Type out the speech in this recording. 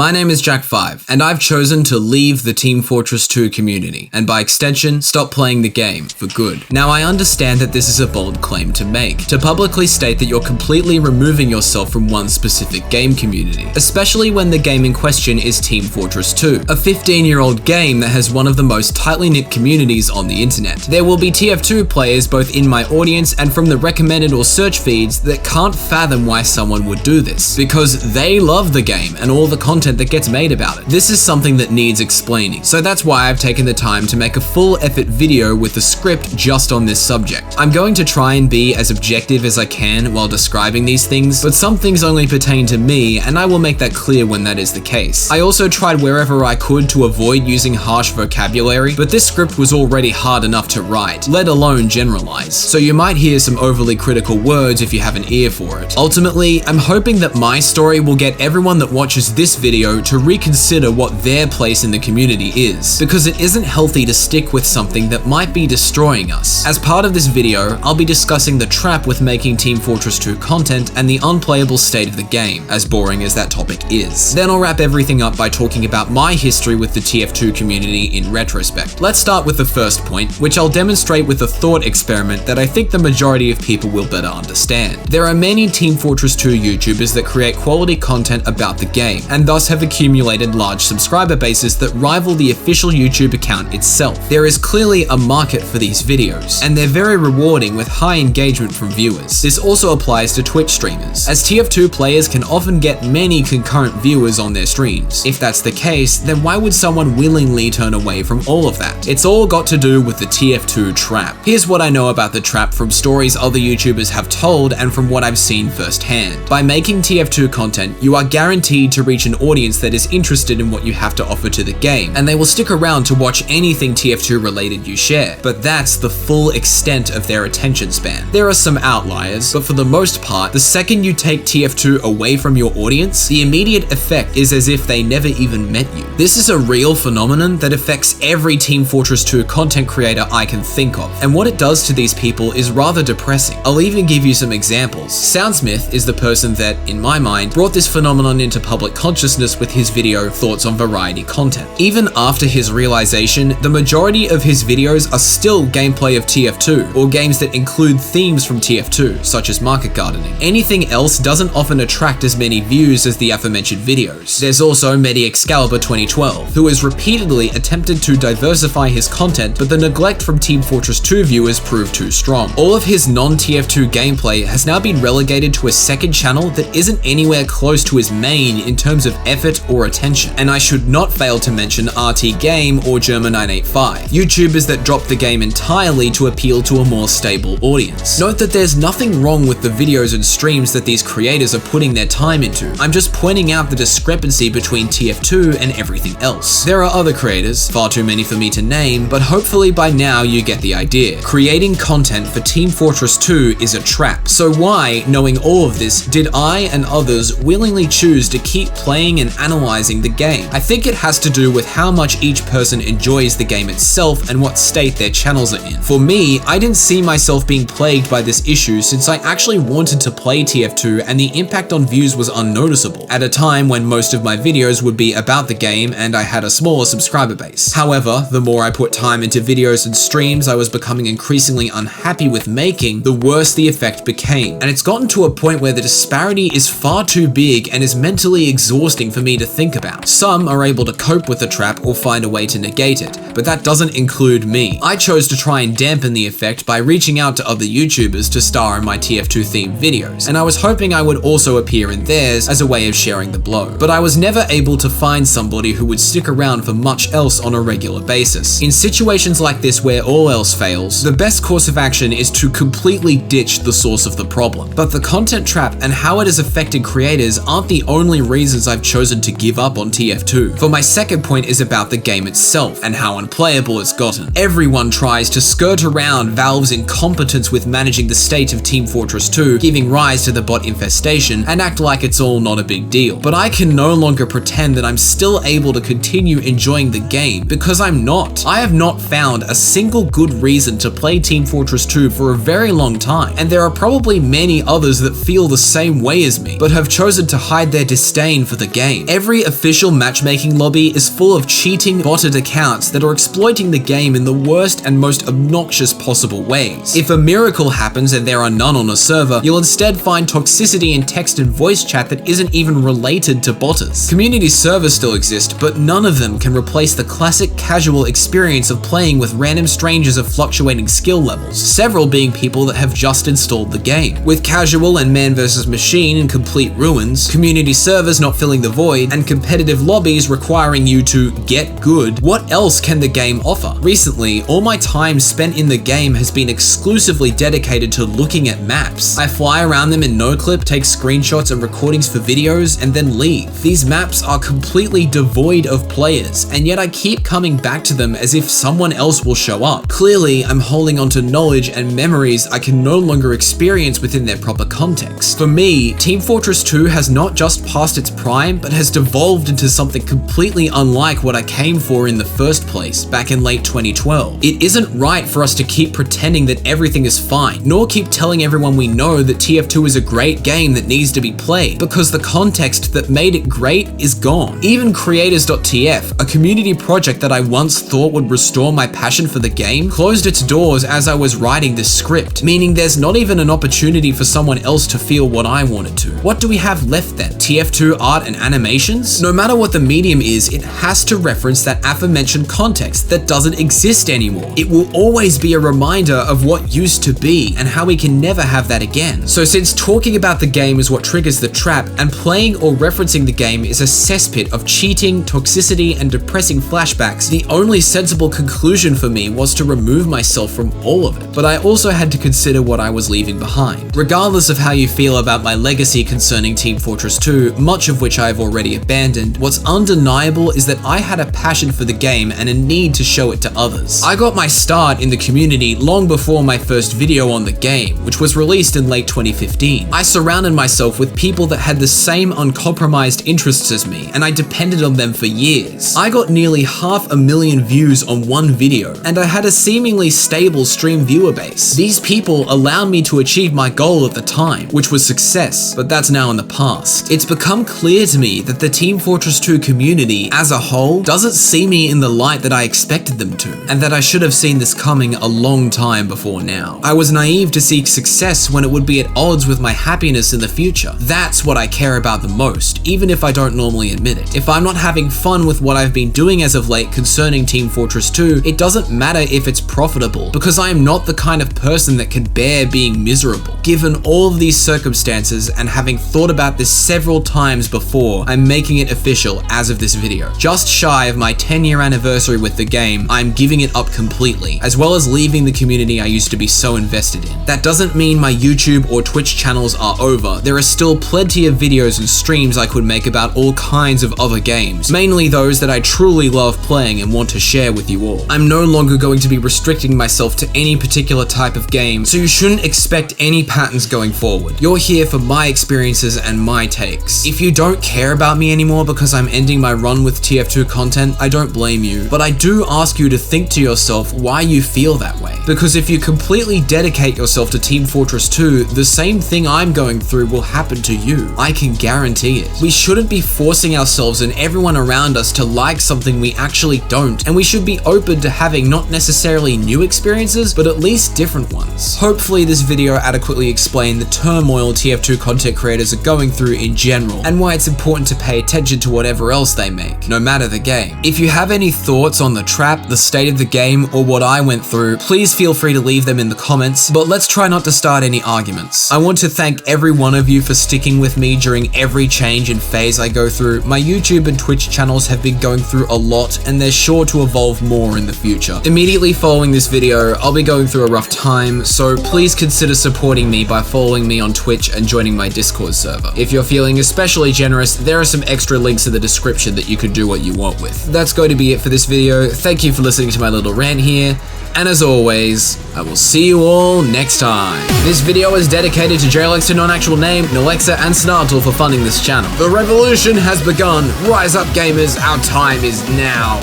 My name is Jack5, and I've chosen to leave the Team Fortress 2 community, and by extension, stop playing the game for good. Now, I understand that this is a bold claim to make, to publicly state that you're completely removing yourself from one specific game community, especially when the game in question is Team Fortress 2, a 15-year-old game that has one of the most tightly knit communities on the internet. There will be TF2 players both in my audience and from the recommended or search feeds that can't fathom why someone would do this, because they love the game and all the content that gets made about it. This is something that needs explaining, so that's why I've taken the time to make a full effort video with the script just on this subject. I'm going to try and be as objective as I can while describing these things, but some things only pertain to me, and I will make that clear when that is the case. I also tried wherever I could to avoid using harsh vocabulary, but this script was already hard enough to write, let alone generalize, so you might hear some overly critical words if you have an ear for it. Ultimately, I'm hoping that my story will get everyone that watches this video to reconsider what their place in the community is, because it isn't healthy to stick with something that might be destroying us. As part of this video, I'll be discussing the trap with making Team Fortress 2 content and the unplayable state of the game, as boring as that topic is. Then I'll wrap everything up by talking about my history with the TF2 community in retrospect. Let's start with the first point, which I'll demonstrate with a thought experiment that I think the majority of people will better understand. There are many Team Fortress 2 YouTubers that create quality content about the game, and thus have accumulated large subscriber bases that rival the official YouTube account itself. There is clearly a market for these videos, and they're very rewarding with high engagement from viewers. This also applies to Twitch streamers, as TF2 players can often get many concurrent viewers on their streams. If that's the case, then why would someone willingly turn away from all of that? It's all got to do with the TF2 trap. Here's what I know about the trap from stories other YouTubers have told and from what I've seen firsthand. By making TF2 content, you are guaranteed to reach an audience that is interested in what you have to offer to the game, and they will stick around to watch anything TF2 related you share, but that's the full extent of their attention span. There are some outliers, but for the most part, the second you take TF2 away from your audience, the immediate effect is as if they never even met you. This is a real phenomenon that affects every Team Fortress 2 content creator I can think of, and what it does to these people is rather depressing. I'll even give you some examples. Soundsmith is the person that, in my mind, brought this phenomenon into public consciousness with his video Thoughts on Variety content. Even after his realization, the majority of his videos are still gameplay of TF2, or games that include themes from TF2, such as market gardening. Anything else doesn't often attract as many views as the aforementioned videos. There's also MediExcalibur 2012, who has repeatedly attempted to diversify his content, but the neglect from Team Fortress 2 viewers proved too strong. All of his non-TF2 gameplay has now been relegated to a second channel that isn't anywhere close to his main in terms of effort or attention. And I should not fail to mention RT Game or Germa985, YouTubers that dropped the game entirely to appeal to a more stable audience. Note that there's nothing wrong with the videos and streams that these creators are putting their time into. I'm just pointing out the discrepancy between TF2 and everything else. There are other creators, far too many for me to name, but hopefully by now you get the idea. Creating content for Team Fortress 2 is a trap. So why, knowing all of this, did I and others willingly choose to keep playing and analyzing the game? I think it has to do with how much each person enjoys the game itself and what state their channels are in. For me, I didn't see myself being plagued by this issue since I actually wanted to play TF2 and the impact on views was unnoticeable, at a time when most of my videos would be about the game and I had a smaller subscriber base. However, the more I put time into videos and streams I was becoming increasingly unhappy with making, the worse the effect became. And it's gotten to a point where the disparity is far too big and is mentally exhausting for me to think about. Some are able to cope with the trap or find a way to negate it, but that doesn't include me. I chose to try and dampen the effect by reaching out to other YouTubers to star in my TF2 themed videos, and I was hoping I would also appear in theirs as a way of sharing the blow. But I was never able to find somebody who would stick around for much else on a regular basis. In situations like this where all else fails, the best course of action is to completely ditch the source of the problem. But the content trap and how it has affected creators aren't the only reasons I've chosen to give up on TF2. For my second point is about the game itself and how unplayable it's gotten. Everyone tries to skirt around Valve's incompetence with managing the state of Team Fortress 2, giving rise to the bot infestation, and act like it's all not a big deal. But I can no longer pretend that I'm still able to continue enjoying the game, because I'm not. I have not found a single good reason to play Team Fortress 2 for a very long time, and there are probably many others that feel the same way as me, but have chosen to hide their disdain for the game. game. Every official matchmaking lobby is full of cheating, botted accounts that are exploiting the game in the worst and most obnoxious possible ways. If a miracle happens and there are none on a server, you'll instead find toxicity in text and voice chat that isn't even related to botters. Community servers still exist, but none of them can replace the classic casual experience of playing with random strangers of fluctuating skill levels, several being people that have just installed the game. With casual and man versus machine in complete ruins, community servers not filling the void, and competitive lobbies requiring you to get good, what else can the game offer? Recently, all my time spent in the game has been exclusively dedicated to looking at maps. I fly around them in NoClip, take screenshots and recordings for videos, and then leave. These maps are completely devoid of players, and yet I keep coming back to them as if someone else will show up. Clearly, I'm holding onto knowledge and memories I can no longer experience within their proper context. For me, Team Fortress 2 has not just passed its prime, but has devolved into something completely unlike what I came for in the first place, back in late 2012. It isn't right for us to keep pretending that everything is fine, nor keep telling everyone we know that TF2 is a great game that needs to be played, because the context that made it great is gone. Even Creators.tf, a community project that I once thought would restore my passion for the game, closed its doors as I was writing this script, meaning there's not even an opportunity for someone else to feel what I wanted to. What do we have left then? TF2 art and animations? No matter what the medium is, it has to reference that aforementioned context that doesn't exist anymore. It will always be a reminder of what used to be and how we can never have that again. So since talking about the game is what triggers the trap, and playing or referencing the game is a cesspit of cheating, toxicity, and depressing flashbacks, the only sensible conclusion for me was to remove myself from all of it. But I also had to consider what I was leaving behind. Regardless of how you feel about my legacy concerning Team Fortress 2, much of which I've already abandoned, what's undeniable is that I had a passion for the game and a need to show it to others. I got my start in the community long before my first video on the game, which was released in late 2015. I surrounded myself with people that had the same uncompromised interests as me, and I depended on them for years. I got nearly 500,000 views on one video, and I had a seemingly stable stream viewer base. These people allowed me to achieve my goal at the time, which was success, but that's now in the past. It's become clear to me that the Team Fortress 2 community as a whole doesn't see me in the light that I expected them to, and that I should have seen this coming a long time before now. I was naive to seek success when it would be at odds with my happiness in the future. That's what I care about the most, even if I don't normally admit it. If I'm not having fun with what I've been doing as of late concerning Team Fortress 2, it doesn't matter if it's profitable, because I am not the kind of person that can bear being miserable. Given all of these circumstances, and having thought about this several times before, I'm making it official as of this video. Just shy of my 10-year anniversary with the game, I'm giving it up completely, as well as leaving the community I used to be so invested in. That doesn't mean my YouTube or Twitch channels are over. There are still plenty of videos and streams I could make about all kinds of other games, mainly those that I truly love playing and want to share with you all. I'm no longer going to be restricting myself to any particular type of game, so you shouldn't expect any patterns going forward. You're here for my experiences and my takes. If you don't care about me anymore because I'm ending my run with TF2 content, I don't blame you, but I do ask you to think to yourself why you feel that way. Because if you completely dedicate yourself to Team Fortress 2, the same thing I'm going through will happen to you. I can guarantee it. We shouldn't be forcing ourselves and everyone around us to like something we actually don't, and we should be open to having not necessarily new experiences, but at least different ones. Hopefully this video adequately explained the turmoil TF2 content creators are going through in general, and why it's important to pay attention to whatever else they make, no matter the game. If you have any thoughts on the trap, the state of the game, or what I went through, please feel free to leave them in the comments, but let's try not to start any arguments. I want to thank every one of you for sticking with me during every change and phase I go through. My YouTube and Twitch channels have been going through a lot, and they're sure to evolve more in the future. Immediately following this video, I'll be going through a rough time, so please consider supporting me by following me on Twitch and joining my Discord server. If you're feeling especially generous, there are some extra links in the description that you could do what you want with. That's going to be it for this video. Thank you for listening to my little rant here, and as always, I will see you all next time. This video is dedicated to JLX to non-actual name, Nalexa, and Snartle for funding this channel. The revolution has begun. Rise up, gamers. Our time is now.